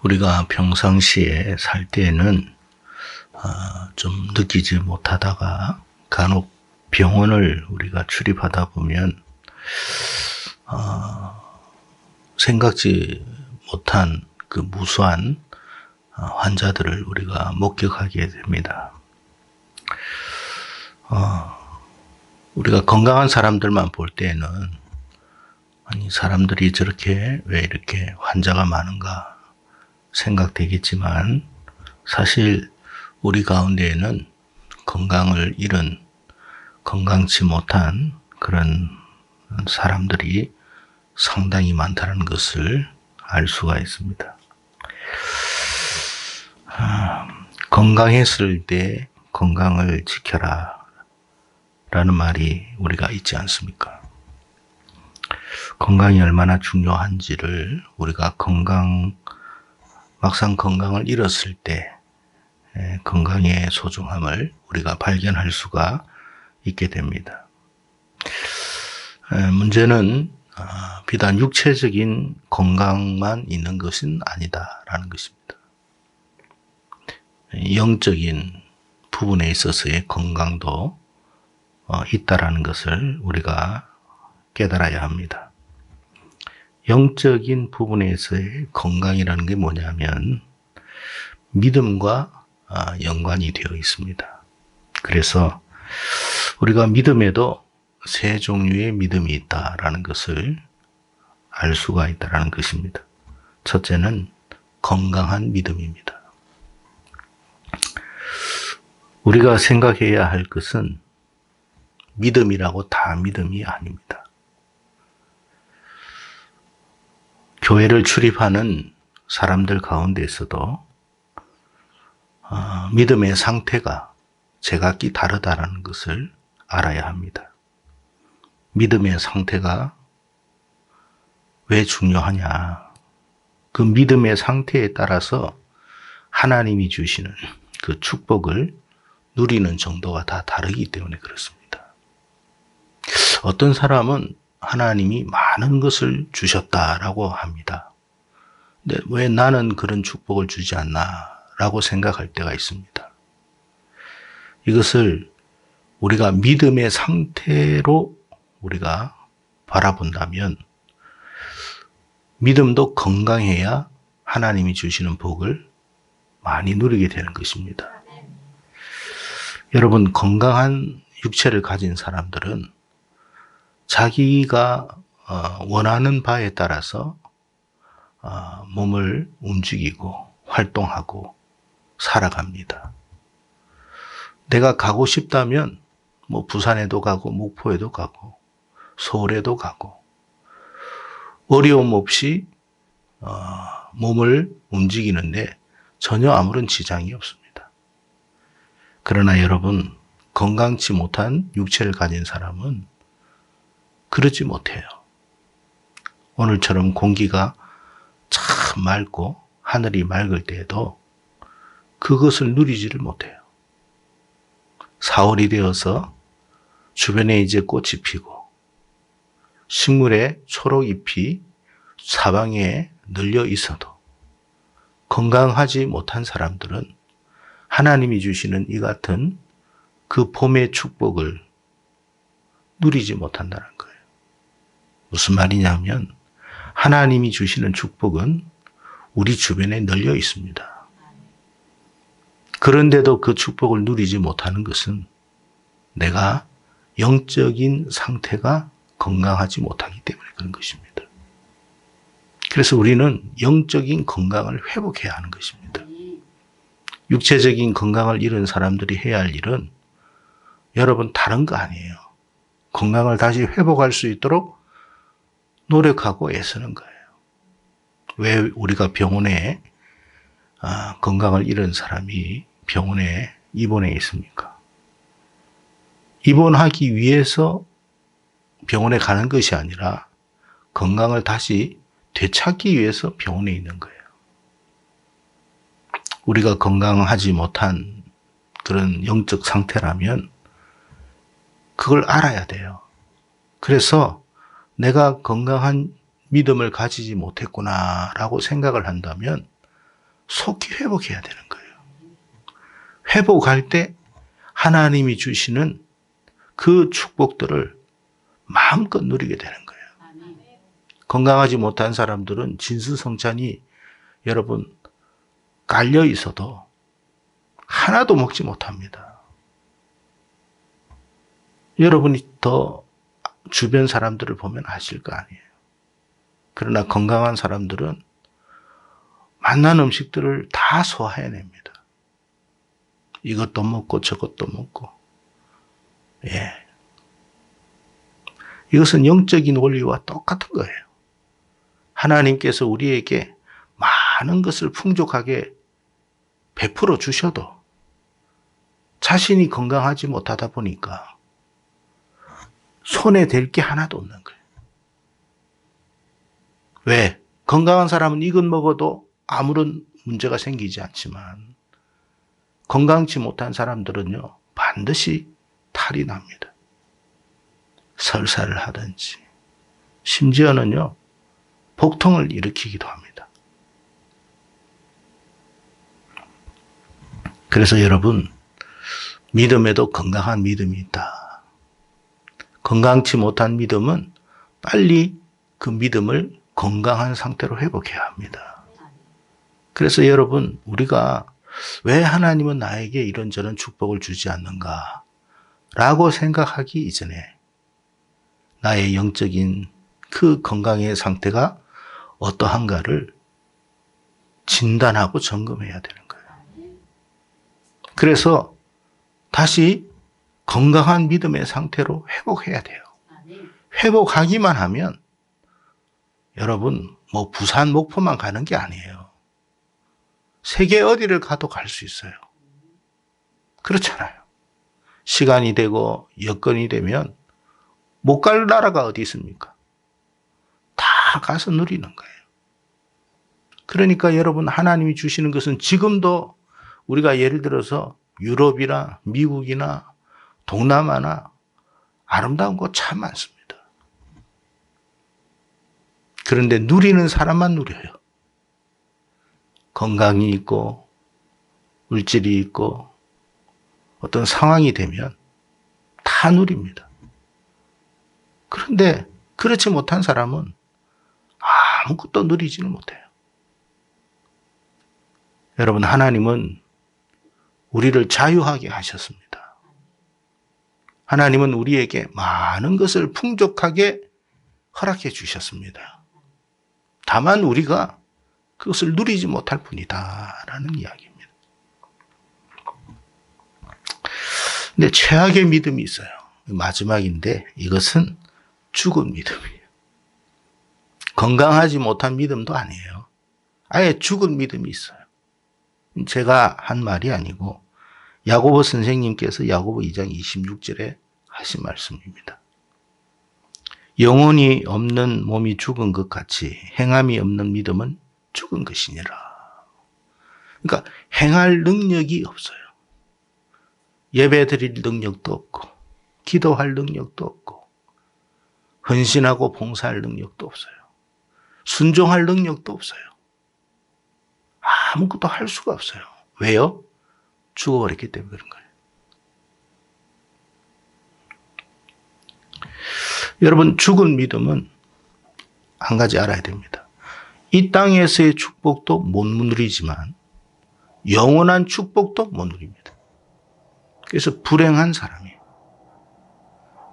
우리가 평상시에 살 때에는 좀 느끼지 못하다가 간혹 병원을 우리가 출입하다 보면 생각지 못한 그 무수한 환자들을 우리가 목격하게 됩니다. 우리가 건강한 사람들만 볼 때에는 아니 사람들이 저렇게 왜 이렇게 환자가 많은가 생각되겠지만 사실 우리 가운데에는 건강을 잃은 건강치 못한 그런 사람들이 상당히 많다는 것을 알 수가 있습니다. 건강했을 때 건강을 지켜라 라는 말이 우리가 있지 않습니까? 건강이 얼마나 중요한지를 우리가 막상 건강을 잃었을 때 건강의 소중함을 우리가 발견할 수가 있게 됩니다. 문제는 비단 육체적인 건강만 있는 것은 아니다라는 것입니다. 영적인 부분에 있어서의 건강도 있다라는 것을 우리가 깨달아야 합니다. 영적인 부분에서의 건강이라는 게 뭐냐면 믿음과 연관이 되어 있습니다. 그래서 우리가 믿음에도 세 종류의 믿음이 있다라는 것을 알 수가 있다라는 것입니다. 첫째는 건강한 믿음입니다. 우리가 생각해야 할 것은 믿음이라고 다 믿음이 아닙니다. 교회를 출입하는 사람들 가운데서도 믿음의 상태가 제각기 다르다는 것을 알아야 합니다. 믿음의 상태가 왜 중요하냐? 그 믿음의 상태에 따라서 하나님이 주시는 그 축복을 누리는 정도가 다 다르기 때문에 그렇습니다. 어떤 사람은 하나님이 많은 것을 주셨다라고 합니다. 근데 왜 나는 그런 축복을 주지 않나 라고 생각할 때가 있습니다. 이것을 우리가 믿음의 상태로 우리가 바라본다면 믿음도 건강해야 하나님이 주시는 복을 많이 누리게 되는 것입니다. 여러분, 건강한 육체를 가진 사람들은 자기가 원하는 바에 따라서 몸을 움직이고 활동하고 살아갑니다. 내가 가고 싶다면 부산에도 가고 목포에도 가고 서울에도 가고 어려움 없이 몸을 움직이는데 전혀 아무런 지장이 없습니다. 그러나 여러분, 건강치 못한 육체를 가진 사람은 그러지 못해요. 오늘처럼 공기가 참 맑고 하늘이 맑을 때에도 그것을 누리지를 못해요. 4월이 되어서 주변에 이제 꽃이 피고 식물의 초록잎이 사방에 널려 있어도 건강하지 못한 사람들은 하나님이 주시는 이 같은 그 봄의 축복을 누리지 못한다는 거예요. 무슨 말이냐면 하나님이 주시는 축복은 우리 주변에 널려 있습니다. 그런데도 그 축복을 누리지 못하는 것은 내가 영적인 상태가 건강하지 못하기 때문에 그런 것입니다. 그래서 우리는 영적인 건강을 회복해야 하는 것입니다. 육체적인 건강을 잃은 사람들이 해야 할 일은 여러분 다른 거 아니에요. 건강을 다시 회복할 수 있도록 노력하고 애쓰는 거예요. 왜 우리가 병원에 건강을 잃은 사람이 병원에 입원해 있습니까? 입원하기 위해서 병원에 가는 것이 아니라 건강을 다시 되찾기 위해서 병원에 있는 거예요. 우리가 건강하지 못한 그런 영적 상태라면 그걸 알아야 돼요. 그래서 내가 건강한 믿음을 가지지 못했구나라고 생각을 한다면 속히 회복해야 되는 거예요. 회복할 때 하나님이 주시는 그 축복들을 마음껏 누리게 되는 거예요. 건강하지 못한 사람들은 진수성찬이 여러분 깔려 있어도 하나도 먹지 못합니다. 여러분이 더 주변 사람들을 보면 아실 거 아니에요. 그러나 건강한 사람들은 맛난 음식들을 다 소화해냅니다. 이것도 먹고 저것도 먹고. 예. 이것은 영적인 원리와 똑같은 거예요. 하나님께서 우리에게 많은 것을 풍족하게 베풀어 주셔도 자신이 건강하지 못하다 보니까 손에 댈 게 하나도 없는 거예요. 왜? 건강한 사람은 이것 먹어도 아무런 문제가 생기지 않지만 건강치 못한 사람들은요, 반드시 탈이 납니다. 설사를 하든지, 심지어는요, 복통을 일으키기도 합니다. 그래서 여러분, 믿음에도 건강한 믿음이 있다. 건강치 못한 믿음은 빨리 그 믿음을 건강한 상태로 회복해야 합니다. 그래서 여러분, 우리가 왜 하나님은 나에게 이런저런 축복을 주지 않는가? 라고 생각하기 이전에 나의 영적인 그 건강의 상태가 어떠한가를 진단하고 점검해야 되는 거예요. 그래서 다시 건강한 믿음의 상태로 회복해야 돼요. 회복하기만 하면 여러분, 뭐 부산, 목포만 가는 게 아니에요. 세계 어디를 가도 갈 수 있어요. 그렇잖아요. 시간이 되고 여건이 되면 못 갈 나라가 어디 있습니까? 다 가서 누리는 거예요. 그러니까 여러분, 하나님이 주시는 것은 지금도 우리가 예를 들어서 유럽이나 미국이나 동남아나 아름다운 곳 참 많습니다. 그런데 누리는 사람만 누려요. 건강이 있고 물질이 있고 어떤 상황이 되면 다 누립니다. 그런데 그렇지 못한 사람은 아무것도 누리지는 못해요. 여러분, 하나님은 우리를 자유하게 하셨습니다. 하나님은 우리에게 많은 것을 풍족하게 허락해 주셨습니다. 다만 우리가 그것을 누리지 못할 뿐이다 라는 이야기입니다. 근데 최악의 믿음이 있어요. 마지막인데 이것은 죽은 믿음이에요. 건강하지 못한 믿음도 아니에요. 아예 죽은 믿음이 있어요. 제가 한 말이 아니고 야고보 선생님께서 야고보 2장 26절에 하신 말씀입니다. 영혼이 없는 몸이 죽은 것 같이 행함이 없는 믿음은 죽은 것이니라. 그러니까 행할 능력이 없어요. 예배 드릴 능력도 없고 기도할 능력도 없고 헌신하고 봉사할 능력도 없어요. 순종할 능력도 없어요. 아무것도 할 수가 없어요. 왜요? 죽어버렸기 때문에 그런 거예요. 여러분, 죽은 믿음은 한 가지 알아야 됩니다. 이 땅에서의 축복도 못 누리지만 영원한 축복도 못 누립니다. 그래서 불행한 사람이에요.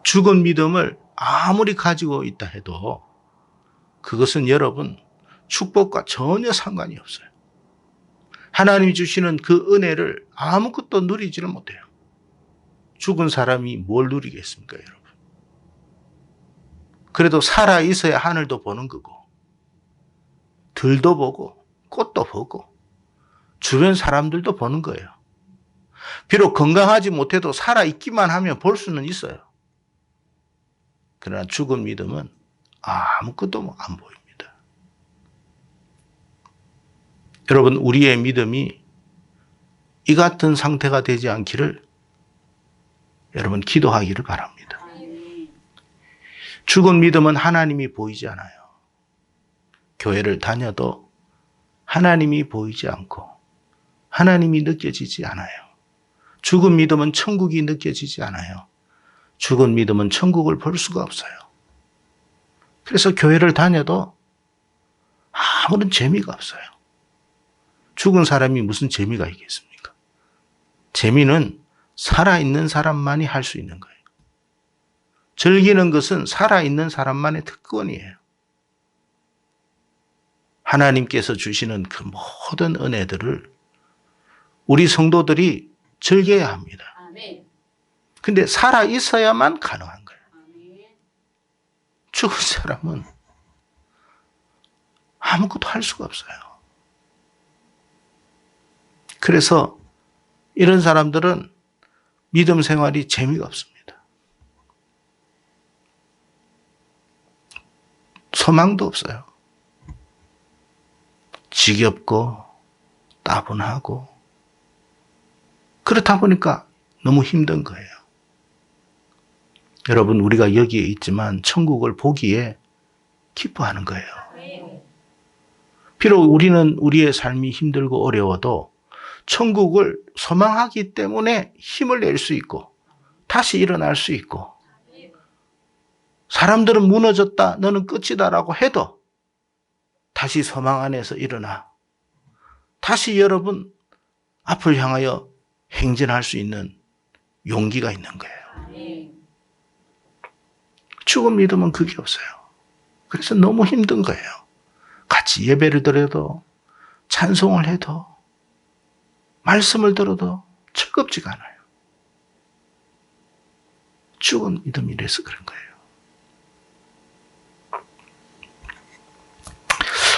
죽은 믿음을 아무리 가지고 있다 해도 그것은 여러분 축복과 전혀 상관이 없어요. 하나님이 주시는 그 은혜를 아무것도 누리지를 못해요. 죽은 사람이 뭘 누리겠습니까, 여러분? 그래도 살아 있어야 하늘도 보는 거고 들도 보고 꽃도 보고 주변 사람들도 보는 거예요. 비록 건강하지 못해도 살아 있기만 하면 볼 수는 있어요. 그러나 죽은 믿음은 아무것도 안 보입니다. 여러분, 우리의 믿음이 이 같은 상태가 되지 않기를 여러분 기도하기를 바랍니다. 죽은 믿음은 하나님이 보이지 않아요. 교회를 다녀도 하나님이 보이지 않고 하나님이 느껴지지 않아요. 죽은 믿음은 천국이 느껴지지 않아요. 죽은 믿음은 천국을 볼 수가 없어요. 그래서 교회를 다녀도 아무런 재미가 없어요. 죽은 사람이 무슨 재미가 있겠습니까? 재미는 살아있는 사람만이 할 수 있는 거예요. 즐기는 것은 살아있는 사람만의 특권이에요. 하나님께서 주시는 그 모든 은혜들을 우리 성도들이 즐겨야 합니다. 근데 살아있어야만 가능한 거예요. 죽은 사람은 아무것도 할 수가 없어요. 그래서 이런 사람들은 믿음 생활이 재미가 없습니다. 소망도 없어요. 지겹고 따분하고 그렇다 보니까 너무 힘든 거예요. 여러분, 우리가 여기에 있지만 천국을 보기에 기뻐하는 거예요. 비록 우리는 우리의 삶이 힘들고 어려워도 천국을 소망하기 때문에 힘을 낼 수 있고 다시 일어날 수 있고, 사람들은 무너졌다, 너는 끝이다라고 해도 다시 소망 안에서 일어나 다시 여러분 앞을 향하여 행진할 수 있는 용기가 있는 거예요. 죽은 믿음은 그게 없어요. 그래서 너무 힘든 거예요. 같이 예배를 드려도 찬송을 해도 말씀을 들어도 즐겁지가 않아요. 죽은 믿음이라서 그런 거예요.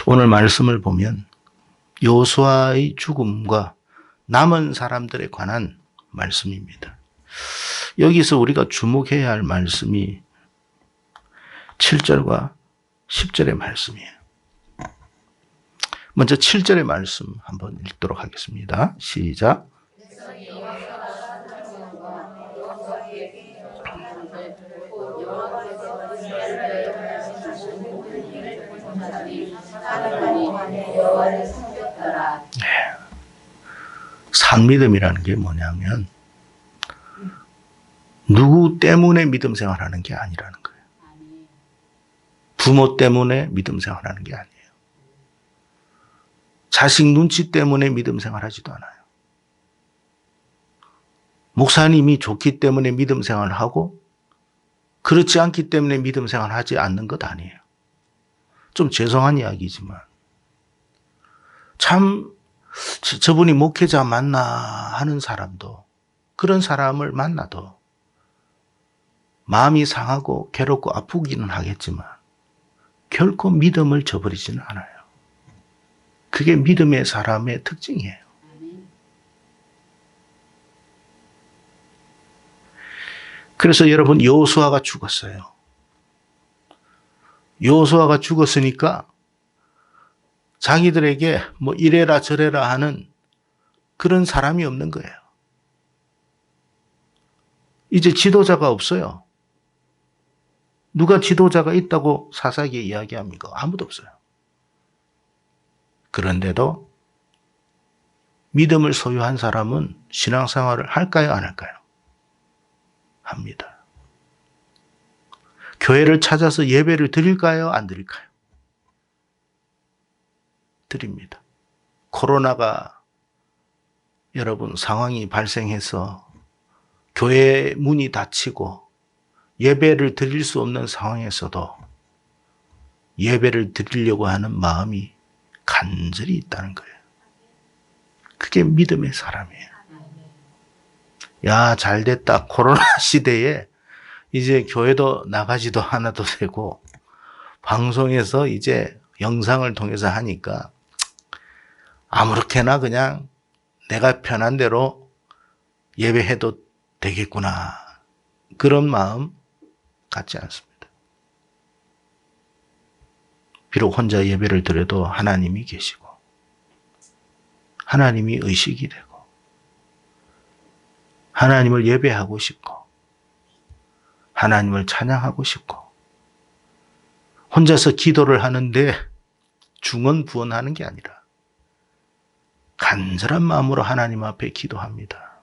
오늘 말씀을 보면 여호수아의 죽음과 남은 사람들에 관한 말씀입니다. 여기서 우리가 주목해야 할 말씀이 7절과 10절의 말씀이에요. 먼저 7절의 말씀 한번 읽도록 하겠습니다. 시작. 네. 산믿음이라는 게 뭐냐면 누구 때문에 믿음 생활하는 게 아니라는 거예요. 부모 때문에 믿음 생활하는 게 아니에요. 자식 눈치 때문에 믿음 생활하지도 않아요. 목사님이 좋기 때문에 믿음 생활을 하고 그렇지 않기 때문에 믿음 생활을 하지 않는 것 아니에요. 좀 죄송한 이야기지만 참 저분이 목회자 맞나 하는 사람도, 그런 사람을 만나도 마음이 상하고 괴롭고 아프기는 하겠지만 결코 믿음을 저버리지는 않아요. 그게 믿음의 사람의 특징이에요. 그래서 여러분, 여호수아가 죽었어요. 여호수아가 죽었으니까 자기들에게 뭐 이래라 저래라 하는 그런 사람이 없는 거예요. 이제 지도자가 없어요. 누가 지도자가 있다고 사사기에 이야기합니까? 아무도 없어요. 그런데도 믿음을 소유한 사람은 신앙생활을 할까요? 안 할까요? 합니다. 교회를 찾아서 예배를 드릴까요? 안 드릴까요? 드립니다. 코로나가 여러분 상황이 발생해서 교회 문이 닫히고 예배를 드릴 수 없는 상황에서도 예배를 드리려고 하는 마음이 간절히 있다는 거예요. 그게 믿음의 사람이에요. 야, 잘 됐다. 코로나 시대에 이제 교회도 나가지도 않아도 되고 방송에서 이제 영상을 통해서 하니까 아무렇게나 그냥 내가 편한 대로 예배해도 되겠구나. 그런 마음 갖지 않습니다. 비록 혼자 예배를 드려도 하나님이 계시고 하나님이 의식이 되고 하나님을 예배하고 싶고 하나님을 찬양하고 싶고 혼자서 기도를 하는데 중언부언하는 게 아니라 간절한 마음으로 하나님 앞에 기도합니다.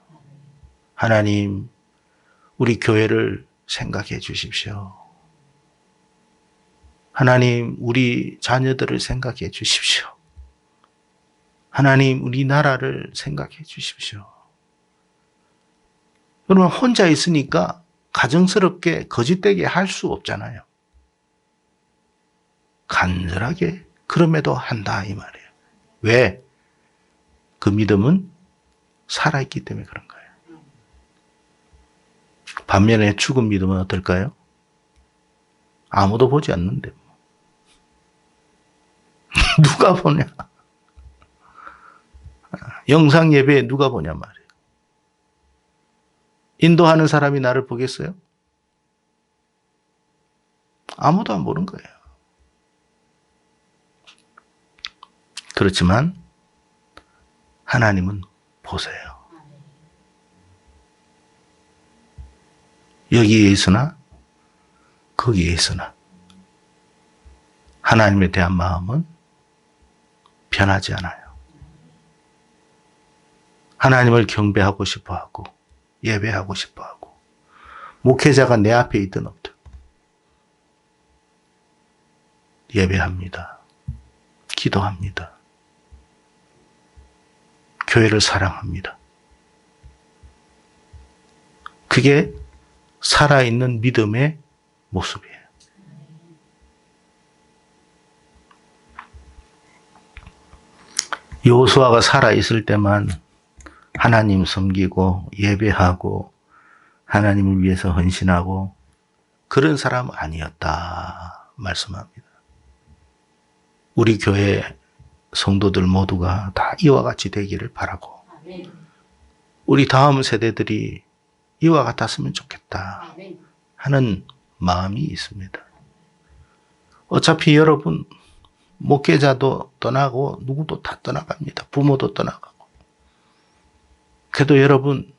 하나님, 우리 교회를 생각해 주십시오. 하나님, 우리 자녀들을 생각해 주십시오. 하나님, 우리 나라를 생각해 주십시오. 여러분, 혼자 있으니까 가정스럽게 거짓되게 할 수 없잖아요. 간절하게 그럼에도 한다 이 말이에요. 왜? 그 믿음은 살아있기 때문에 그런 거예요. 반면에 죽은 믿음은 어떨까요? 아무도 보지 않는데 누가 보냐? 영상 예배에 누가 보냐 말이에요. 인도하는 사람이 나를 보겠어요? 아무도 안 보는 거예요. 그렇지만 하나님은 보세요. 여기에 있으나 거기에 있으나 하나님에 대한 마음은 변하지 않아요. 하나님을 경배하고 싶어하고 예배하고 싶어하고 목회자가 내 앞에 있든 없든 예배합니다. 기도합니다. 교회를 사랑합니다. 그게 살아있는 믿음의 모습이에요. 여호수아가 살아있을 때만 하나님 섬기고 예배하고 하나님을 위해서 헌신하고 그런 사람은 아니었다 말씀합니다. 우리 교회 성도들 모두가 다 이와 같이 되기를 바라고 우리 다음 세대들이 이와 같았으면 좋겠다 하는 마음이 있습니다. 어차피 여러분 목회자도 떠나고 누구도 다 떠나갑니다. 부모도 떠나가고. 그래도 여러분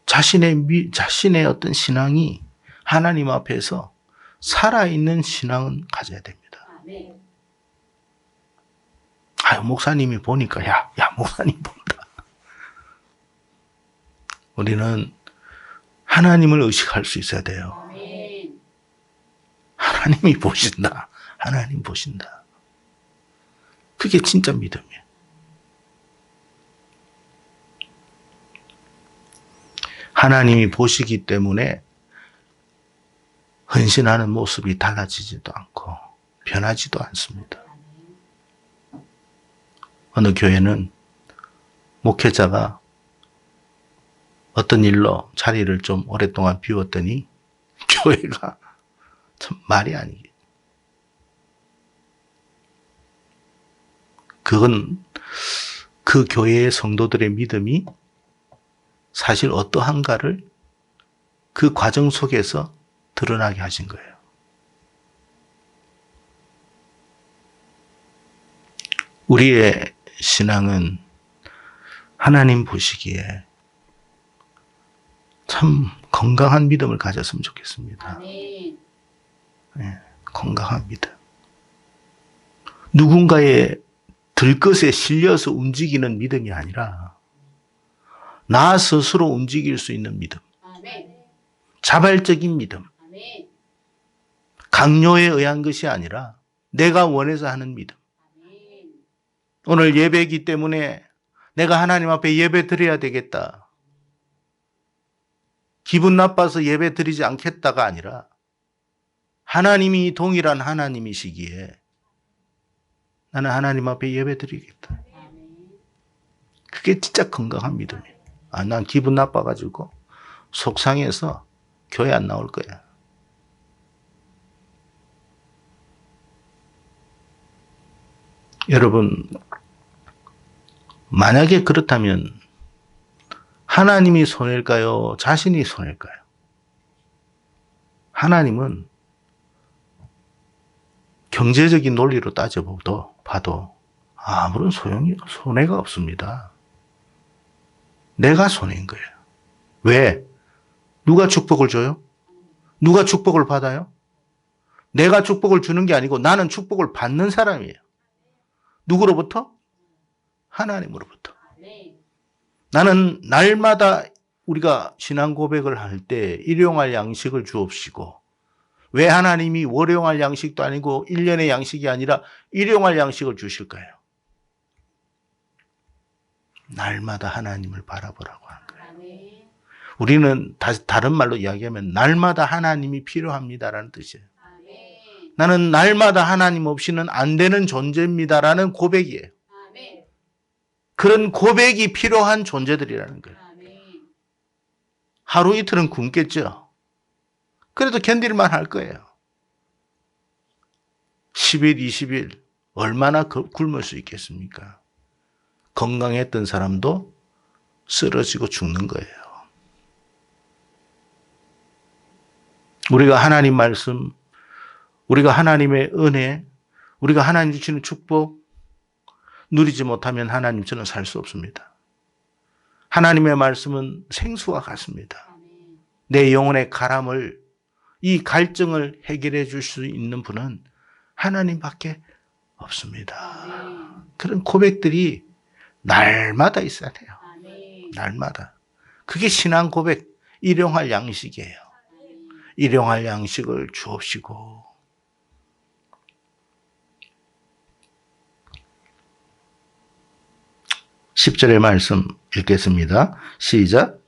자신의 어떤 신앙이 하나님 앞에서 살아있는 신앙은 가져야 됩니다. 아유, 목사님이 보니까 야 목사님 본다. 우리는 하나님을 의식할 수 있어야 돼요. 하나님이 보신다. 하나님 보신다. 그게 진짜 믿음이에요. 하나님이 보시기 때문에 헌신하는 모습이 달라지지도 않고 변하지도 않습니다. 어느 교회는 목회자가 어떤 일로 자리를 좀 오랫동안 비웠더니 교회가 참 말이 아니게. 그건 그 교회의 성도들의 믿음이 사실 어떠한가를 그 과정 속에서 드러나게 하신 거예요. 우리의 신앙은 하나님 보시기에 참 건강한 믿음을 가졌으면 좋겠습니다. 네, 건강한 믿음. 누군가의 들것에 실려서 움직이는 믿음이 아니라 나 스스로 움직일 수 있는 믿음. 자발적인 믿음. 강요에 의한 것이 아니라 내가 원해서 하는 믿음. 오늘 예배이기 때문에 내가 하나님 앞에 예배 드려야 되겠다. 기분 나빠서 예배 드리지 않겠다가 아니라 하나님이 동일한 하나님이시기에 나는 하나님 앞에 예배 드리겠다. 그게 진짜 건강한 믿음이에요. 난 기분 나빠가지고 속상해서 교회 안 나올 거야. 여러분, 만약에 그렇다면 하나님이 손해일까요? 자신이 손해일까요? 하나님은 경제적인 논리로 따져봐도 아무런 손해가 없습니다. 내가 손해인 거예요. 왜? 누가 축복을 줘요? 누가 축복을 받아요? 내가 축복을 주는 게 아니고 나는 축복을 받는 사람이에요. 누구로부터? 하나님으로부터. 나는 날마다 우리가 신앙 고백을 할 때 일용할 양식을 주옵시고, 왜 하나님이 월용할 양식도 아니고 1년의 양식이 아니라 일용할 양식을 주실까요? 날마다 하나님을 바라보라고 하는 거예요. 우리는 다른 말로 이야기하면 날마다 하나님이 필요합니다라는 뜻이에요. 나는 날마다 하나님 없이는 안 되는 존재입니다라는 고백이에요. 그런 고백이 필요한 존재들이라는 거예요. 하루 이틀은 굶겠죠. 그래도 견딜만 할 거예요. 10일, 20일 얼마나 굶을 수 있겠습니까? 건강했던 사람도 쓰러지고 죽는 거예요. 우리가 하나님 말씀, 우리가 하나님의 은혜, 우리가 하나님 주시는 축복 누리지 못하면 하나님처럼 살 수 없습니다. 하나님의 말씀은 생수와 같습니다. 내 영혼의 가람을, 이 갈증을 해결해 줄 수 있는 분은 하나님밖에 없습니다. 그런 고백들이 날마다 있어야 돼요. 날마다. 그게 신앙 고백, 일용할 양식이에요. 일용할 양식을 주옵시고. (10절의) 말씀 읽겠습니다. 시작.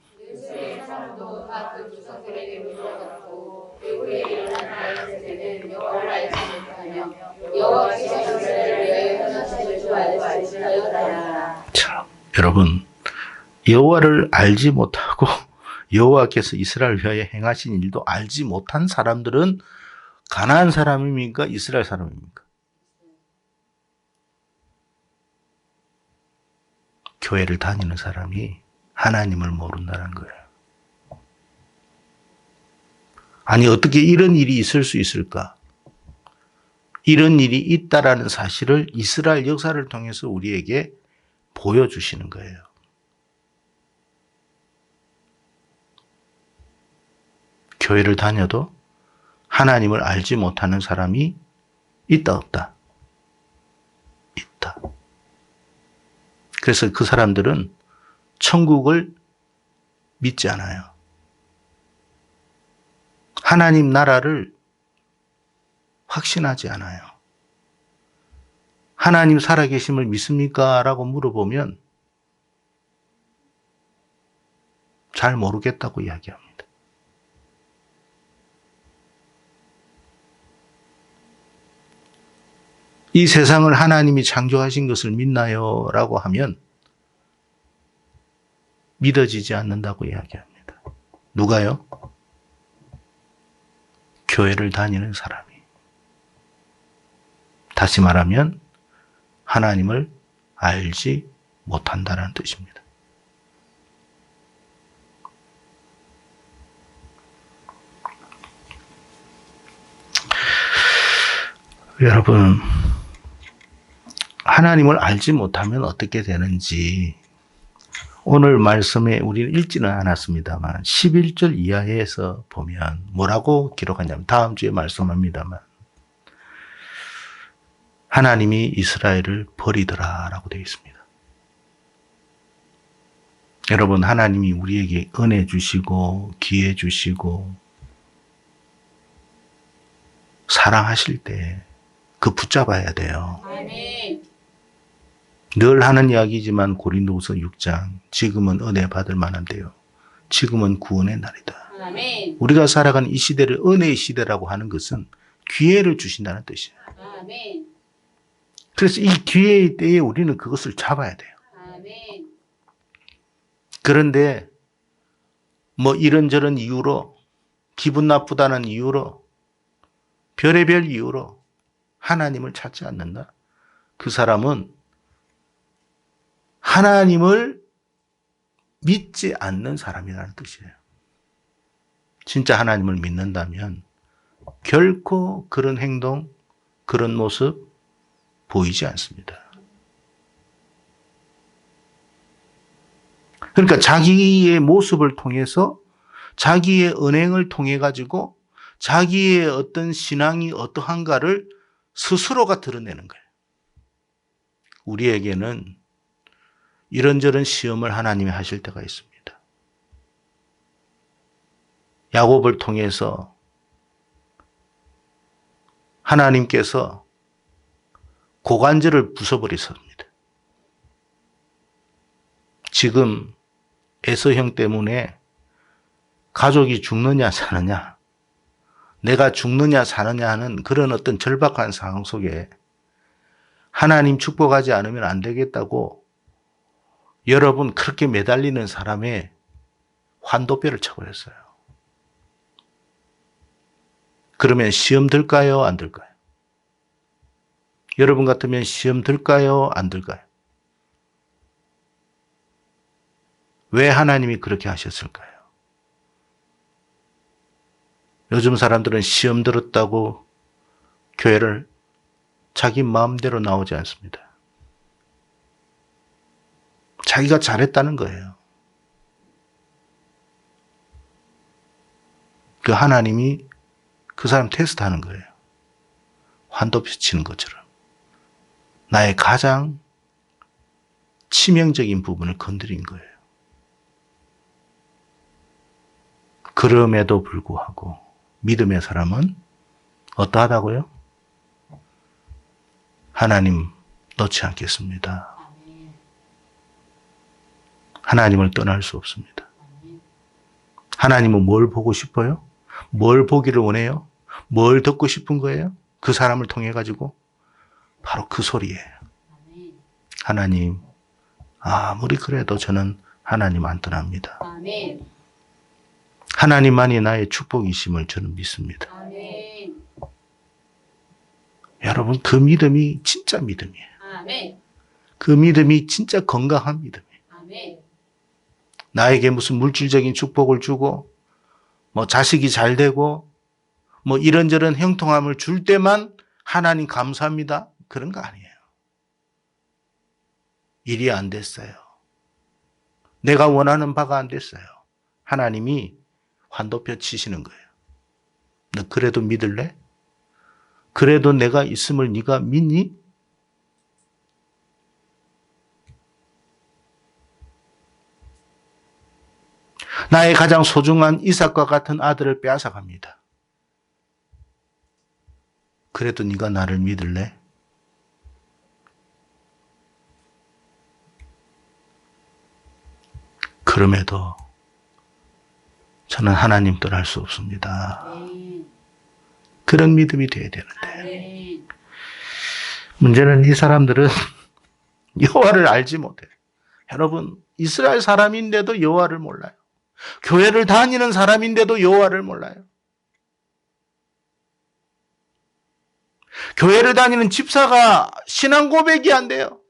자, 여러분, 여호와를 알지 못하고 여호와께서 이스라엘 위하여 행하신 일도 알지 못한 사람들은 가나안 사람입니까? 이스라엘 사람입니까? 교회를 다니는 사람이 하나님을 모른다는 거예요. 아니, 어떻게 이런 일이 있을 수 있을까? 이런 일이 있다라는 사실을 이스라엘 역사를 통해서 우리에게 보여주시는 거예요. 교회를 다녀도 하나님을 알지 못하는 사람이 있다, 없다? 있다. 그래서 그 사람들은 천국을 믿지 않아요. 하나님 나라를 확신하지 않아요. 하나님 살아계심을 믿습니까? 라고 물어보면 잘 모르겠다고 이야기합니다. 이 세상을 하나님이 창조하신 것을 믿나요? 라고 하면 믿어지지 않는다고 이야기합니다. 누가요? 교회를 다니는 사람이. 다시 말하면 하나님을 알지 못한다는 뜻입니다. 여러분, 하나님을 알지 못하면 어떻게 되는지 오늘 말씀에 우리는 읽지는 않았습니다만 11절 이하에서 보면 뭐라고 기록하냐면 다음 주에 말씀합니다만 하나님이 이스라엘을 버리더라라고 되어 있습니다. 여러분, 하나님이 우리에게 은혜 주시고 기회 주시고 사랑하실 때 그 붙잡아야 돼요. 아멘. 늘 하는 이야기지만 고린도후서 6장 지금은 은혜 받을 만한데요. 지금은 구원의 날이다. 아멘. 우리가 살아가는 이 시대를 은혜의 시대라고 하는 것은 기회를 주신다는 뜻이에요. 아멘. 그래서 이 기회의 때에 우리는 그것을 잡아야 돼요. 아멘. 그런데 뭐 이런저런 이유로 기분 나쁘다는 이유로 별의별 이유로 하나님을 찾지 않는다. 그 사람은 하나님을 믿지 않는 사람이라는 뜻이에요. 진짜 하나님을 믿는다면 결코 그런 행동, 그런 모습 보이지 않습니다. 그러니까 자기의 모습을 통해서 자기의 언행을 통해 가지고 자기의 어떤 신앙이 어떠한가를 스스로가 드러내는 거예요. 우리에게는 이런저런 시험을 하나님이 하실 때가 있습니다. 야곱을 통해서 하나님께서 고관절을 부숴버리셨습니다. 지금 에서형 때문에 가족이 죽느냐 사느냐, 내가 죽느냐 사느냐 하는 그런 어떤 절박한 상황 속에 하나님 축복하지 않으면 안 되겠다고 여러분 그렇게 매달리는 사람의 환도뼈를 쳐버렸어요. 그러면 시험 들까요? 안 들까요? 여러분 같으면 시험 들까요? 안 들까요? 왜 하나님이 그렇게 하셨을까요? 요즘 사람들은 시험 들었다고 교회를 자기 마음대로 나오지 않습니다. 자기가 잘했다는 거예요. 그 하나님이 그 사람 테스트하는 거예요. 환도표 치는 것처럼. 나의 가장 치명적인 부분을 건드린 거예요. 그럼에도 불구하고 믿음의 사람은 어떠하다고요? 하나님 놓지 않겠습니다. 하나님을 떠날 수 없습니다. 하나님은 뭘 보고 싶어요? 뭘 보기를 원해요? 뭘 듣고 싶은 거예요? 그 사람을 통해 가지고 바로 그 소리예요. 하나님, 아무리 그래도 저는 하나님 안 떠납니다. 하나님만이 나의 축복이심을 저는 믿습니다. 여러분, 그 믿음이 진짜 믿음이에요. 그 믿음이 진짜 건강한 믿음이에요. 나에게 무슨 물질적인 축복을 주고 뭐 자식이 잘 되고 뭐 이런저런 형통함을 줄 때만 하나님 감사합니다. 그런 거 아니에요. 일이 안 됐어요. 내가 원하는 바가 안 됐어요. 하나님이 환도표 치시는 거예요. 너 그래도 믿을래? 그래도 내가 있음을 네가 믿니? 나의 가장 소중한 이삭과 같은 아들을 빼앗아갑니다. 그래도 네가 나를 믿을래? 그럼에도 저는 하나님 떠날 수 없습니다. 그런 믿음이 되어야 되는데 문제는 이 사람들은 여호와를 알지 못해요. 여러분, 이스라엘 사람인데도 여호와를 몰라요. 교회를 다니는 사람인데도 여호와를 몰라요. 교회를 다니는 집사가 신앙 고백이 안 돼요.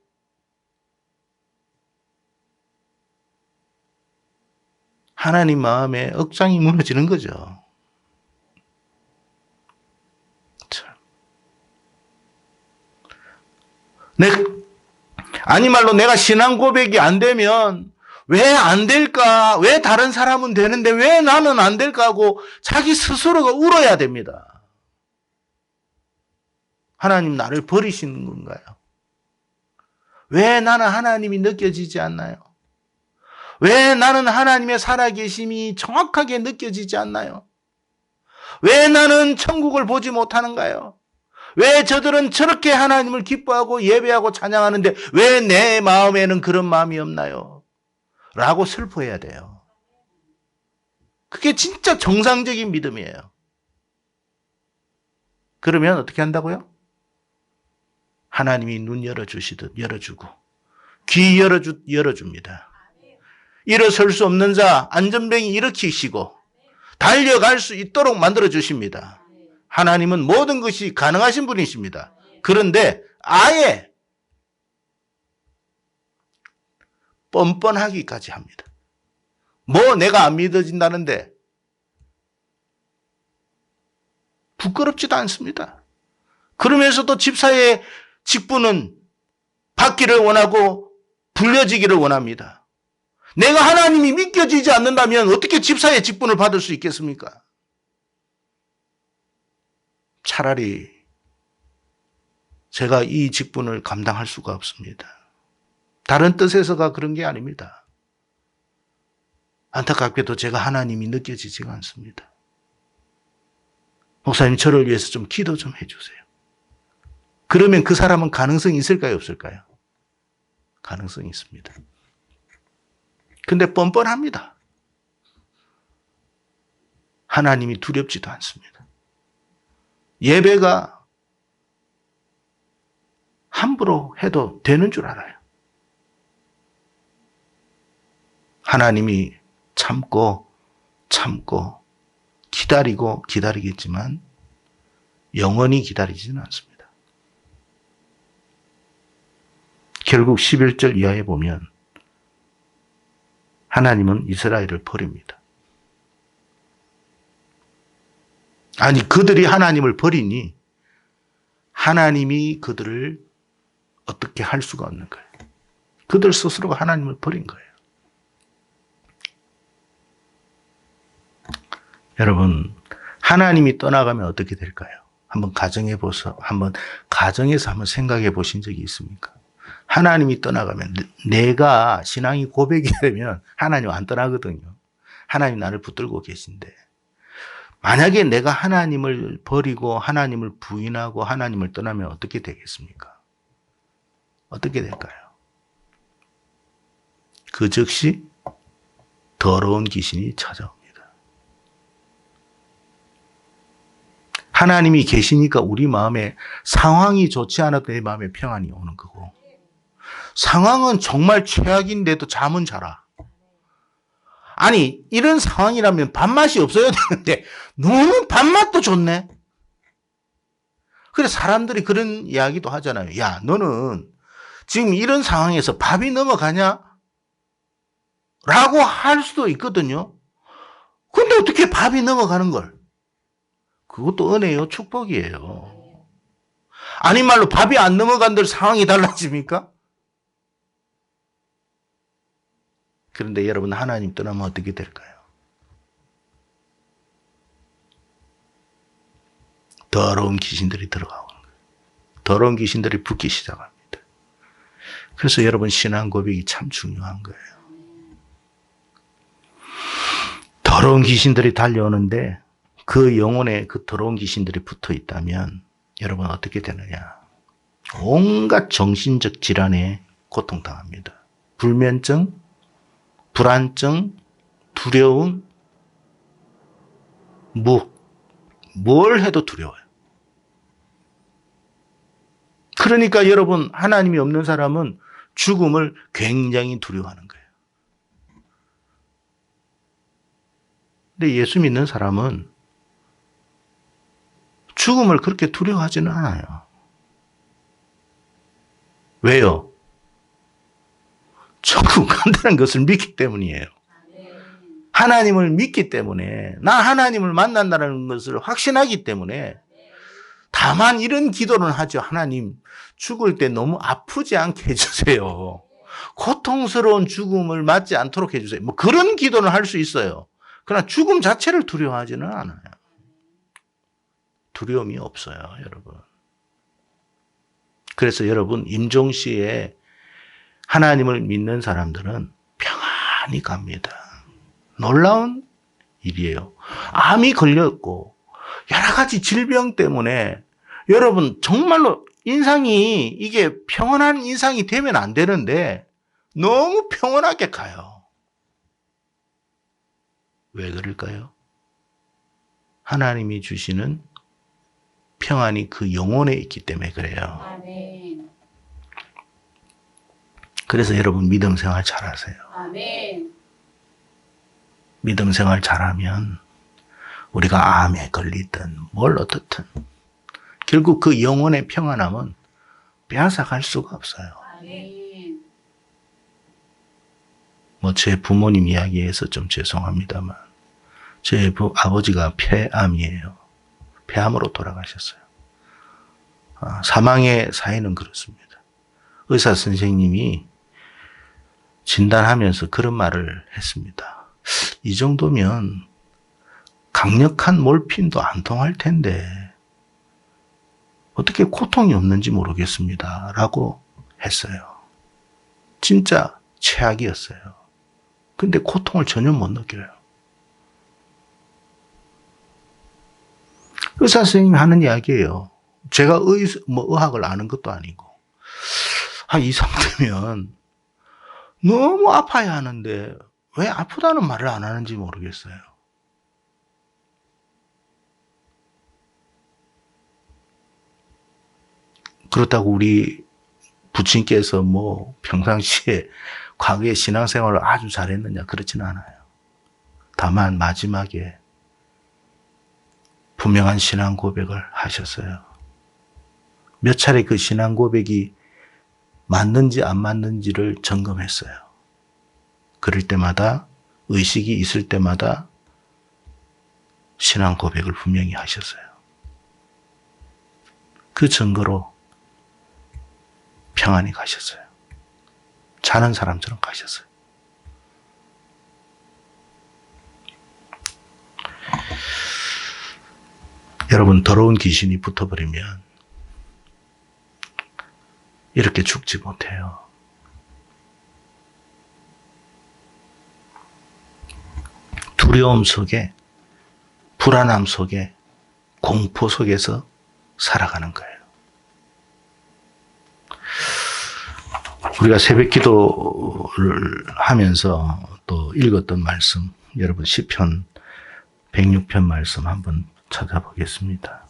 하나님 마음에 억장이 무너지는 거죠. 참. 아니 말로 내가 신앙 고백이 안 되면 왜 안 될까? 왜 다른 사람은 되는데 왜 나는 안 될까 하고 자기 스스로가 울어야 됩니다. 하나님 나를 버리시는 건가요? 왜 나는 하나님이 느껴지지 않나요? 왜 나는 하나님의 살아계심이 정확하게 느껴지지 않나요? 왜 나는 천국을 보지 못하는가요? 왜 저들은 저렇게 하나님을 기뻐하고 예배하고 찬양하는데 왜 내 마음에는 그런 마음이 없나요? 라고 슬퍼해야 돼요. 그게 진짜 정상적인 믿음이에요. 그러면 어떻게 한다고요? 하나님이 눈 열어주시듯 열어주고 귀 열어줍니다. 일어설 수 없는 자 안전뱅이 일으키시고 달려갈 수 있도록 만들어주십니다. 하나님은 모든 것이 가능하신 분이십니다. 그런데 아예 뻔뻔하기까지 합니다. 뭐 내가 안 믿어진다는데 부끄럽지도 않습니다. 그러면서도 집사의 직분은 받기를 원하고 불려지기를 원합니다. 내가 하나님이 믿겨지지 않는다면 어떻게 집사의 직분을 받을 수 있겠습니까? 차라리 제가 이 직분을 감당할 수가 없습니다. 다른 뜻에서가 그런 게 아닙니다. 안타깝게도 제가 하나님이 느껴지지가 않습니다. 목사님, 저를 위해서 좀 기도 좀 해주세요. 그러면 그 사람은 가능성이 있을까요, 없을까요? 가능성이 있습니다. 근데 뻔뻔합니다. 하나님이 두렵지도 않습니다. 예배가 함부로 해도 되는 줄 알아요. 하나님이 참고 기다리고 기다리겠지만 영원히 기다리지는 않습니다. 결국 11절 이하에 보면 하나님은 이스라엘을 버립니다. 아니, 그들이 하나님을 버리니 하나님이 그들을 어떻게 할 수가 없는 거예요. 그들 스스로가 하나님을 버린 거예요. 여러분, 하나님이 떠나가면 어떻게 될까요? 한번 가정에서 한번 생각해 보신 적이 있습니까? 하나님이 떠나가면, 내가 신앙이 고백이 되면 하나님 안 떠나거든요. 하나님 나를 붙들고 계신데, 만약에 내가 하나님을 버리고 하나님을 부인하고 하나님을 떠나면 어떻게 되겠습니까? 어떻게 될까요? 그 즉시 더러운 귀신이 찾아옵니다. 하나님이 계시니까 우리 마음에, 상황이 좋지 않아도 내 마음에 평안이 오는 거고, 상황은 정말 최악인데도 잠은 자라. 아니, 이런 상황이라면 밥맛이 없어야 되는데 너무 밥맛도 좋네. 그래서 사람들이 그런 이야기도 하잖아요. 야, 너는 지금 이런 상황에서 밥이 넘어가냐? 라고 할 수도 있거든요. 근데 어떻게 밥이 넘어가는 걸? 그것도 은혜요, 축복이에요. 아닌 말로 밥이 안 넘어간들 상황이 달라집니까? 그런데 여러분, 하나님 떠나면 어떻게 될까요? 더러운 귀신들이 들어가는 거예요. 더러운 귀신들이 붙기 시작합니다. 그래서 여러분, 신앙 고백이 참 중요한 거예요. 더러운 귀신들이 달려오는데 그 영혼에 그 더러운 귀신들이 붙어 있다면 여러분 어떻게 되느냐? 온갖 정신적 질환에 고통당합니다. 불면증, 불안증, 두려움, 뭘 해도 두려워요. 그러니까 여러분, 하나님이 없는 사람은 죽음을 굉장히 두려워하는 거예요. 근데 예수 믿는 사람은 죽음을 그렇게 두려워하지는 않아요. 왜요? 천국 간다는 것을 믿기 때문이에요. 하나님을 믿기 때문에, 나 하나님을 만난다는 것을 확신하기 때문에, 다만 이런 기도는 하죠. 하나님, 죽을 때 너무 아프지 않게 해주세요. 고통스러운 죽음을 맞지 않도록 해주세요. 뭐 그런 기도는 할 수 있어요. 그러나 죽음 자체를 두려워하지는 않아요. 두려움이 없어요, 여러분. 그래서 여러분, 임종시에 하나님을 믿는 사람들은 평안히 갑니다. 놀라운 일이에요. 암이 걸렸고 여러 가지 질병 때문에 여러분 정말로 인상이, 이게 평안한 인상이 되면 안 되는데 너무 평안하게 가요. 왜 그럴까요? 하나님이 주시는 평안이 그 영혼에 있기 때문에 그래요. 아멘. 그래서 여러분, 믿음 생활 잘하세요. 아멘. 믿음 생활 잘하면 우리가 암에 걸리든 뭘 어떻든 결국 그 영혼의 평안함은 빼앗아갈 수가 없어요. 아멘. 뭐 제 부모님 이야기해서 좀 죄송합니다만 제 아버지가 폐암이에요. 폐암으로 돌아가셨어요. 사망의 사인은 그렇습니다. 의사 선생님이 진단하면서 그런 말을 했습니다. 이 정도면 강력한 몰핀도 안 통할 텐데 어떻게 고통이 없는지 모르겠습니다. 라고 했어요. 진짜 최악이었어요. 근데 고통을 전혀 못 느껴요. 의사 선생님이 하는 이야기예요. 제가 의학을 아는 것도 아니고. 이 상태면 너무 아파야 하는데 왜 아프다는 말을 안 하는지 모르겠어요. 그렇다고 우리 부친께서 평상시에 과거에 신앙생활을 아주 잘했느냐 그렇지는 않아요. 다만 마지막에 분명한 신앙 고백을 하셨어요. 몇 차례 그 신앙 고백이 맞는지 안 맞는지를 점검했어요. 그럴 때마다 의식이 있을 때마다 신앙 고백을 분명히 하셨어요. 그 증거로 평안히 가셨어요. 자는 사람처럼 가셨어요. 여러분, 더러운 귀신이 붙어버리면 이렇게 죽지 못해요. 두려움 속에, 불안함 속에, 공포 속에서 살아가는 거예요. 우리가 새벽 기도를 하면서 또 읽었던 말씀, 여러분 시편 106편 말씀 한번 찾아보겠습니다.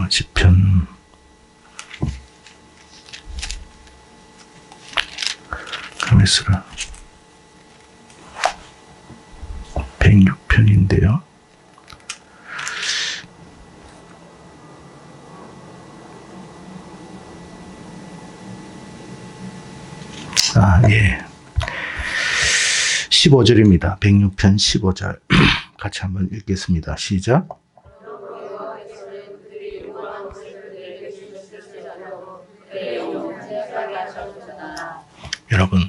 시편 가만있어라. 106편인데요. 예. 15절입니다. 106편 15절. 같이 한번 읽겠습니다. 시작. 여러분,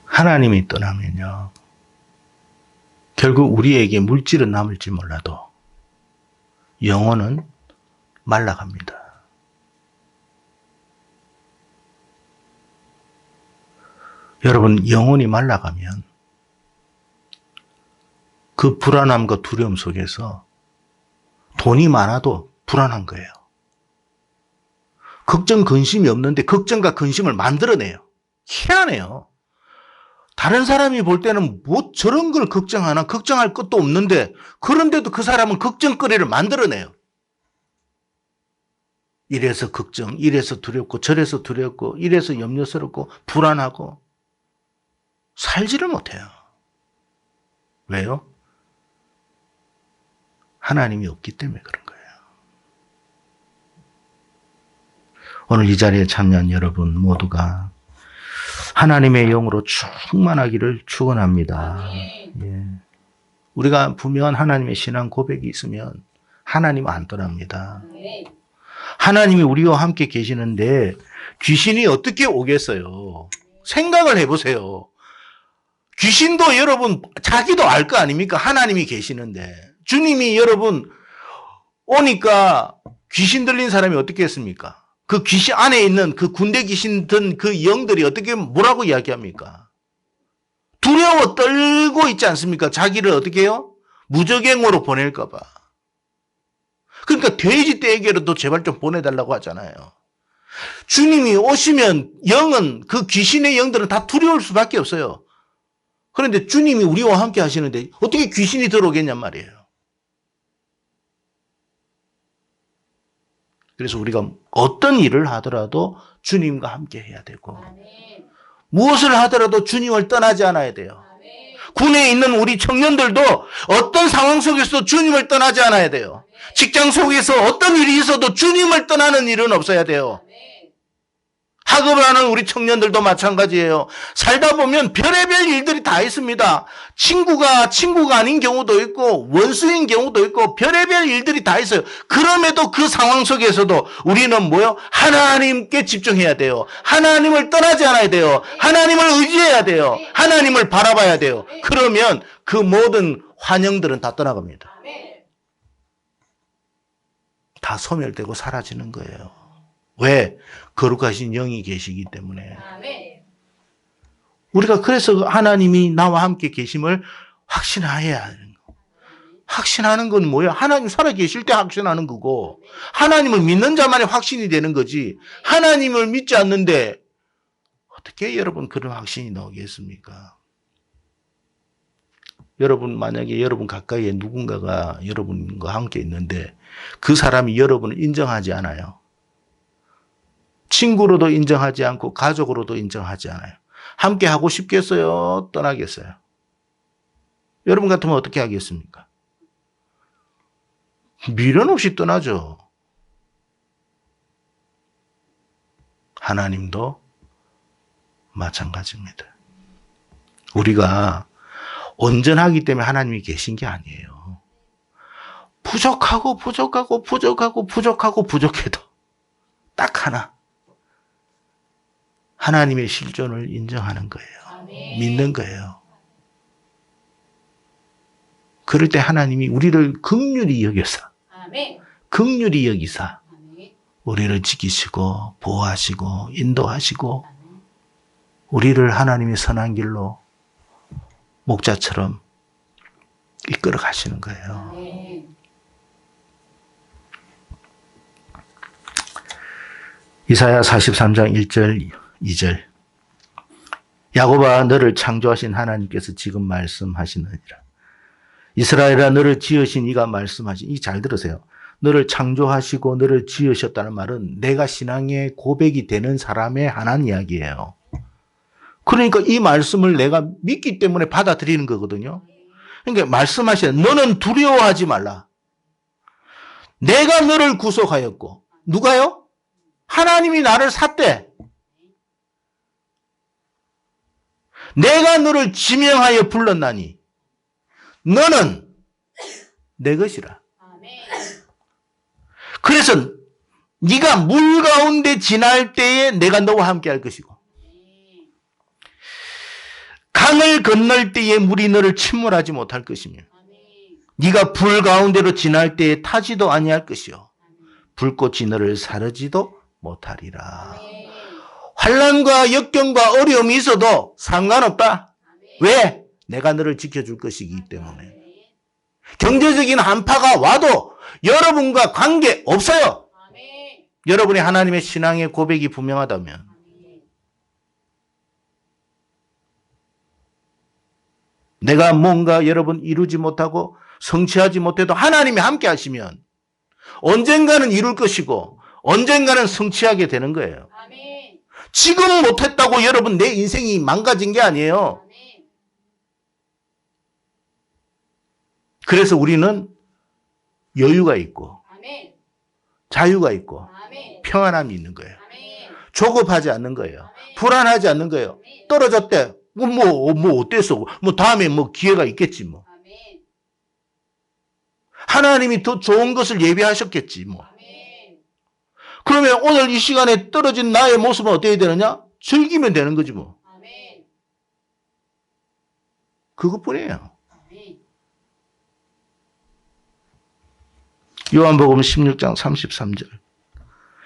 하나님이 떠나면요, 결국 우리에게 물질은 남을지 몰라도 영혼은 말라갑니다. 여러분, 영혼이 말라가면 그 불안함과 두려움 속에서 돈이 많아도 불안한 거예요. 걱정, 근심이 없는데 걱정과 근심을 만들어내요. 희한해요. 다른 사람이 볼 때는 뭐 저런 걸 걱정하나, 걱정할 것도 없는데, 그런데도 그 사람은 걱정거리를 만들어내요. 이래서 걱정, 이래서 두렵고, 저래서 두렵고, 이래서 염려스럽고, 불안하고, 살지를 못해요. 왜요? 하나님이 없기 때문에 그런 거예요. 오늘 이 자리에 참여한 여러분 모두가 하나님의 영으로 충만하기를 축원합니다. 예. 우리가 분명한 하나님의 신앙 고백이 있으면 하나님 안 떠납니다. 하나님이 우리와 함께 계시는데 귀신이 어떻게 오겠어요? 생각을 해보세요. 귀신도 여러분 자기도 알 거 아닙니까? 하나님이 계시는데 주님이 여러분 오니까 귀신 들린 사람이 어떻게 했습니까? 그 귀신 안에 있는 그 군대 귀신 든 그 영들이 어떻게 뭐라고 이야기합니까? 두려워 떨고 있지 않습니까? 자기를 어떻게 해요? 무적행으로 보낼까 봐. 그러니까 돼지 떼에게로도 제발 좀 보내달라고 하잖아요. 주님이 오시면 영은 그 귀신의 영들은 다 두려울 수밖에 없어요. 그런데 주님이 우리와 함께 하시는데 어떻게 귀신이 들어오겠냔 말이에요. 그래서 우리가 어떤 일을 하더라도 주님과 함께 해야 되고 무엇을 하더라도 주님을 떠나지 않아야 돼요. 군에 있는 우리 청년들도 어떤 상황 속에서도 주님을 떠나지 않아야 돼요. 직장 속에서 어떤 일이 있어도 주님을 떠나는 일은 없어야 돼요. 학업을 하는 우리 청년들도 마찬가지예요. 살다 보면 별의별 일들이 다 있습니다. 친구가 아닌 경우도 있고 원수인 경우도 있고 별의별 일들이 다 있어요. 그럼에도 그 상황 속에서도 우리는 뭐요? 하나님께 집중해야 돼요. 하나님을 떠나지 않아야 돼요. 하나님을 의지해야 돼요. 하나님을 바라봐야 돼요. 그러면 그 모든 환영들은 다 떠나갑니다. 다 소멸되고 사라지는 거예요. 왜? 거룩하신 영이 계시기 때문에. 우리가 그래서 하나님이 나와 함께 계심을 확신해야 하는 거. 확신하는 건 뭐예요? 하나님 살아계실 때 확신하는 거고, 하나님을 믿는 자만이 확신이 되는 거지, 하나님을 믿지 않는데 어떻게 여러분 그런 확신이 나오겠습니까? 여러분, 만약에 여러분 가까이에 누군가가 여러분과 함께 있는데 그 사람이 여러분을 인정하지 않아요. 친구로도 인정하지 않고 가족으로도 인정하지 않아요. 함께 하고 싶겠어요? 떠나겠어요? 여러분 같으면 어떻게 하겠습니까? 미련 없이 떠나죠. 하나님도 마찬가지입니다. 우리가 온전하기 때문에 하나님이 계신 게 아니에요. 부족해도 딱 하나. 하나님의 실존을 인정하는 거예요. 믿는 거예요. 그럴 때 하나님이 우리를 긍휼히 여기사 우리를 지키시고 보호하시고 인도하시고 우리를 하나님의 선한 길로 목자처럼 이끌어 가시는 거예요. 이사야 43장 1절 2절 야곱아 너를 창조하신 하나님께서 지금 말씀하시느니라. 이스라엘아 너를 지으신 이가 말씀하신 이 잘 들으세요. 너를 창조하시고 너를 지으셨다는 말은 내가 신앙의 고백이 되는 사람의 하나님 이야기예요. 그러니까 이 말씀을 내가 믿기 때문에 받아들이는 거거든요. 그러니까 말씀하시는 너는 두려워하지 말라. 내가 너를 구속하였고 누가요? 하나님이 나를 샀대. 내가 너를 지명하여 불렀나니 너는 내 것이라. 그래서 네가 물 가운데 지날 때에 내가 너와 함께 할 것이고 강을 건널 때에 물이 너를 침몰하지 못할 것이며 네가 불 가운데로 지날 때에 타지도 아니할 것이요 불꽃이 너를 사르지도 못하리라. 환난과 역경과 어려움이 있어도 상관없다. 왜? 내가 너를 지켜줄 것이기 때문에. 경제적인 한파가 와도 여러분과 관계 없어요. 여러분이 하나님의 신앙의 고백이 분명하다면. 내가 뭔가 여러분 이루지 못하고 성취하지 못해도 하나님이 함께 하시면 언젠가는 이룰 것이고 언젠가는 성취하게 되는 거예요. 지금 못했다고 여러분 내 인생이 망가진 게 아니에요. 그래서 우리는 여유가 있고 자유가 있고 평안함이 있는 거예요. 조급하지 않는 거예요. 불안하지 않는 거예요. 떨어졌대. 뭐 어땠어? 뭐 다음에 뭐 기회가 있겠지 뭐. 하나님이 더 좋은 것을 예비하셨겠지 뭐. 그러면 오늘 이 시간에 떨어진 나의 모습은 어떻게 되느냐? 즐기면 되는 거지 뭐. 그것뿐이에요. 요한복음 16장 33절.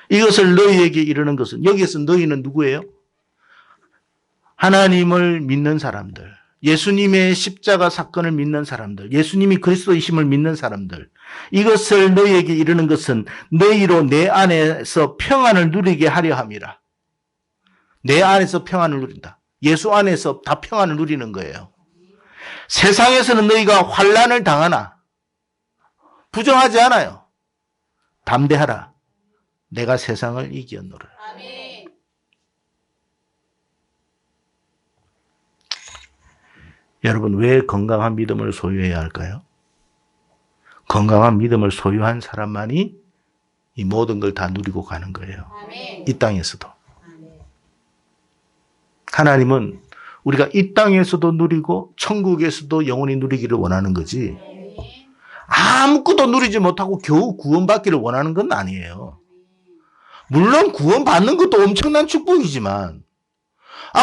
이것을 너희에게 이르는 것은, 여기에서 너희는 누구예요? 하나님을 믿는 사람들, 예수님의 십자가 사건을 믿는 사람들, 예수님이 그리스도이심을 믿는 사람들. 이것을 너희에게 이르는 것은 너희로 내 안에서 평안을 누리게 하려 함이라. 내 안에서 평안을 누린다. 예수 안에서 다 평안을 누리는 거예요. 세상에서는 너희가 환난을 당하나 부정하지 않아요. 담대하라. 내가 세상을 이겼노라. 여러분, 왜 건강한 믿음을 소유해야 할까요? 건강한 믿음을 소유한 사람만이 이 모든 걸 다 누리고 가는 거예요. 이 땅에서도. 하나님은 우리가 이 땅에서도 누리고 천국에서도 영원히 누리기를 원하는 거지 아멘. 아무것도 누리지 못하고 겨우 구원받기를 원하는 건 아니에요. 물론 구원받는 것도 엄청난 축복이지만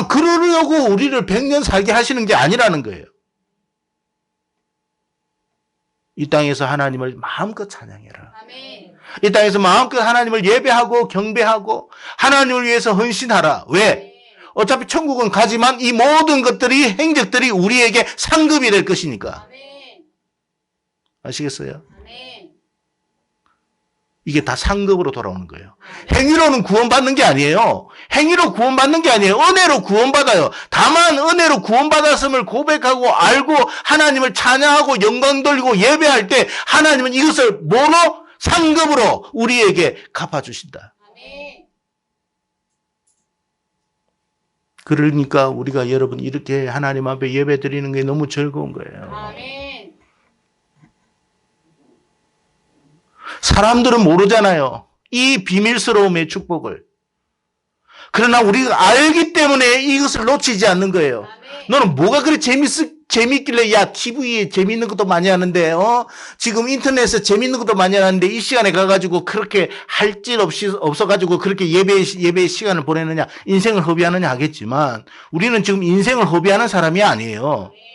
그러려고 우리를 100년 살게 하시는 게 아니라는 거예요. 이 땅에서 하나님을 마음껏 찬양해라. 아멘. 이 땅에서 마음껏 하나님을 예배하고 경배하고 하나님을 위해서 헌신하라. 왜? 어차피 천국은 가지만 이 모든 것들이 행적들이 우리에게 상급이 될 것이니까. 아멘. 아시겠어요? 아멘. 이게 다 상급으로 돌아오는 거예요. 행위로는 구원받는 게 아니에요. 행위로 구원받는 게 아니에요. 은혜로 구원받아요. 다만 은혜로 구원받았음을 고백하고 알고 하나님을 찬양하고 영광 돌리고 예배할 때 하나님은 이것을 뭐로? 상급으로 우리에게 갚아주신다. 아멘. 그러니까 우리가 여러분 이렇게 하나님 앞에 예배 드리는 게 너무 즐거운 거예요. 아멘. 사람들은 모르잖아요. 이 비밀스러움의 축복을. 그러나 우리가 알기 때문에 이것을 놓치지 않는 거예요. 아멘. 너는 뭐가 그리 재밌길래, 야, TV에 재밌는 것도 많이 하는데, 지금 인터넷에 재밌는 것도 많이 하는데, 이 시간에 가가지고 그렇게 할 질 없어가지고 그렇게 예배 시간을 보내느냐, 인생을 허비하느냐 하겠지만, 우리는 지금 인생을 허비하는 사람이 아니에요. 아멘.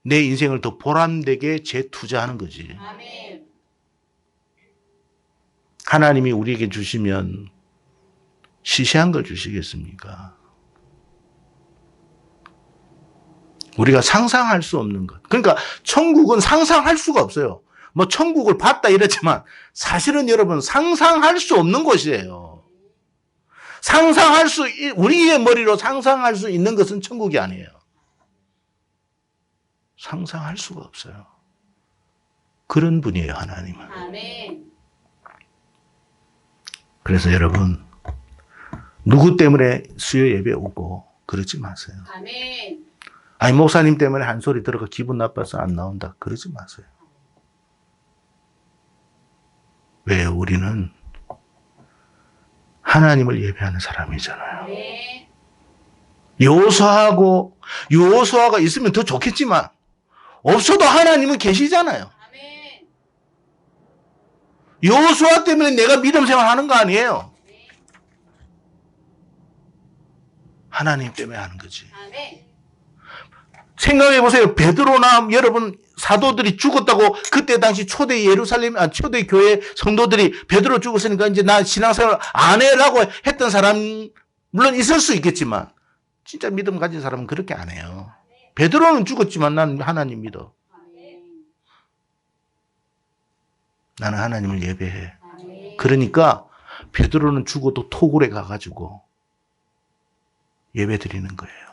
내 인생을 더 보람되게 재투자하는 거지. 아멘. 하나님이 우리에게 주시면 시시한 걸 주시겠습니까? 우리가 상상할 수 없는 것. 그러니까 천국은 상상할 수가 없어요. 뭐 천국을 봤다 이랬지만 사실은 여러분 상상할 수 없는 곳이에요. 우리의 머리로 상상할 수 있는 것은 천국이 아니에요. 상상할 수가 없어요. 그런 분이에요, 하나님은. 아멘. 그래서 여러분, 누구 때문에 수요 예배 오고 그러지 마세요. 아멘. 아니, 목사님 때문에 한 소리 들어가 기분 나빠서 안 나온다. 그러지 마세요. 왜? 우리는 하나님을 예배하는 사람이잖아요. 아멘. 여호수아가 있으면 더 좋겠지만 없어도 하나님은 계시잖아요. 아멘. 여호수아 때문에 내가 믿음 생활하는 거 아니에요. 하나님 때문에 하는 거지. 아멘. 생각해 보세요. 베드로나 여러분 사도들이 죽었다고 그때 당시 초대 교회 성도들이 베드로 죽었으니까 이제 나 신앙생활 안 해라고 했던 사람 물론 있을 수 있겠지만 진짜 믿음 가진 사람은 그렇게 안 해요. 베드로는 죽었지만 난 하나님 믿어. 아멘. 나는 하나님을 예배해. 아멘. 그러니까 베드로는 죽어도 토굴에 가가지고 예배 드리는 거예요.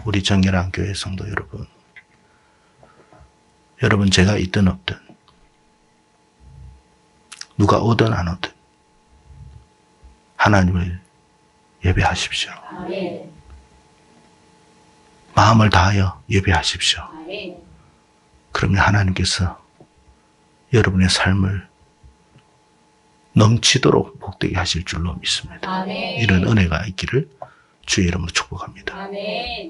우리 정결한 교회 성도 여러분 제가 있든 없든 누가 오든 안 오든 하나님을 예배하십시오. 아멘. 마음을 다하여 예배하십시오. 아멘. 그러면 하나님께서 여러분의 삶을 넘치도록 복되게 하실 줄로 믿습니다. 아멘. 이런 은혜가 있기를 주의 이름으로 축복합니다. 아멘.